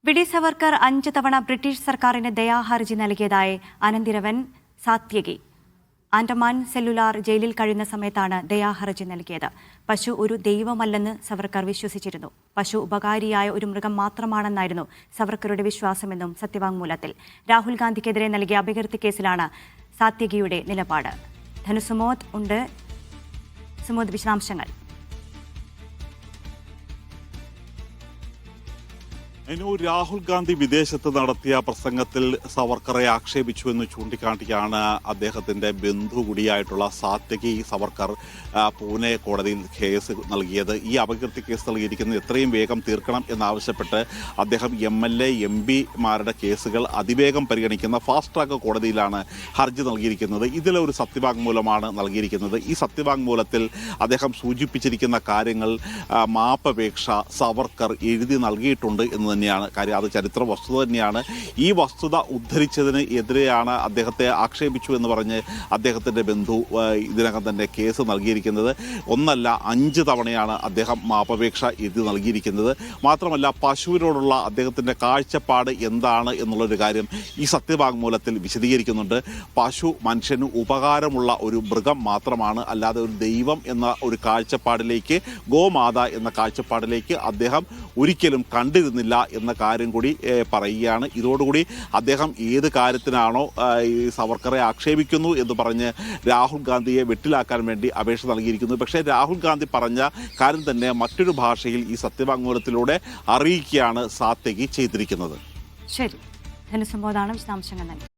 VD. Savarkar 5 തവണ British സർക്കാരിന് ദയാഹർജി നൽകിയതായി അനന്തിരവൻ സാത്യകി ആൻഡമാൻ സെല്ലുലാർ ജയിലിൽ കഴിയുന്ന സമയത്താണ് ദയാഹർജി നൽകിയത്. പശു ഒരു ദൈവമല്ലെന്ന് സവർക്കർ വിശ്വസിച്ചിരുന്നു. പശു ഉപകാരിയായ ഒരു മൃഗം മാത്രമാണെന്നായിരുന്നു സവർക്കറുടെ വിശ്വാസമെന്നും സത്യവാങ്മൂലത്തിൽ. രാഹുൽ ഗാന്ധിക്കെതിരെ നൽകിയ അപകീർത്തി കേസിലാണ് സാത്യകിയുടെ നിലപാട്. ധനുസുമോദ് ഉണ്ട്. സുമോദ്, വിശദാംശങ്ങൾ. രാഹുൽ ഗാന്ധി വിദേശത്ത് നടത്തിയ പ്രസംഗത്തിൽ സവർക്കറെ ആക്ഷേപിച്ചുവെന്ന് ചൂണ്ടിക്കാട്ടിയാണ് അദ്ദേഹത്തിന്റെ ബന്ധു കൂടിയായിട്ടുള്ള സാത്യകി സവർക്കർ പൂനെ കോടതിയിൽ കേസ് നൽകിയത്. ഈ അപകീർത്തി കേസ് നൽകിയിരിക്കുന്നത് എത്രയും വേഗം തീർക്കണം എന്നാവശ്യപ്പെട്ട് അദ്ദേഹം MLA MP-മാരുടെ കേസുകൾ അതിവേഗം പരിഗണിക്കുന്ന ഫാസ്റ്റ് ട്രാക്ക് കോടതിയിലാണ് ഹർജി നൽകിയിരിക്കുന്നത്. ഇതിലൊരു സത്യവാങ്മൂലമാണ് നൽകിയിരിക്കുന്നത്. ഈ സത്യവാങ്മൂലത്തിൽ അദ്ദേഹം സൂചിപ്പിച്ചിരിക്കുന്ന കാര്യങ്ങൾ മാപ്പപേക്ഷ സവർക്കർ എഴുതി നൽകിയിട്ടുണ്ട് എന്ന് തന്നെയാണ് കാര്യം. അത് ചരിത്ര വസ്തുത തന്നെയാണ്. ഈ വസ്തുത ഉദ്ധരിച്ചതിന് എതിരെയാണ് അദ്ദേഹത്തെ ആക്ഷേപിച്ചു എന്ന് പറഞ്ഞ് അദ്ദേഹത്തിൻ്റെ ബന്ധു ഇതിനകം തന്നെ കേസ് നൽകിയിരിക്കുന്നത്. 5 തവണയാണ് അദ്ദേഹം മാപ്പപേക്ഷ എഴുതി നൽകിയിരിക്കുന്നത്. മാത്രമല്ല, പശുവിനോടുള്ള അദ്ദേഹത്തിൻ്റെ കാഴ്ചപ്പാട് എന്താണ് എന്നുള്ളൊരു കാര്യം ഈ സത്യവാങ്മൂലത്തിൽ വിശദീകരിക്കുന്നുണ്ട്. പശു മനുഷ്യന് ഉപകാരമുള്ള ഒരു മൃഗം മാത്രമാണ്, അല്ലാതെ ഒരു ദൈവം എന്ന ഒരു കാഴ്ചപ്പാടിലേക്ക്, ഗോമാത എന്ന കാഴ്ചപ്പാടിലേക്ക് അദ്ദേഹം ഒരിക്കലും കണ്ടിരുന്നില്ല എന്ന കാര്യം കൂടി പറയുകയാണ്. ഇതോടുകൂടി അദ്ദേഹം ഏത് കാര്യത്തിനാണോ ഈ സവർക്കറെ ആക്ഷേപിക്കുന്നു എന്ന് പറഞ്ഞ് രാഹുൽ ഗാന്ധിയെ വെട്ടിലാക്കാൻ വേണ്ടി അപേക്ഷ നൽകിയിരിക്കുന്നു. പക്ഷേ രാഹുൽ ഗാന്ധി പറഞ്ഞ കാര്യം തന്നെ മറ്റൊരു ഭാഷയിൽ ഈ സത്യവാങ്മൂലത്തിലൂടെ അറിയിക്കുകയാണ് സാത്യകി ചെയ്തിരിക്കുന്നത്. ശരി, ധനുസംബോധാണ് വിശദാംശങ്ങൾ നൽകി.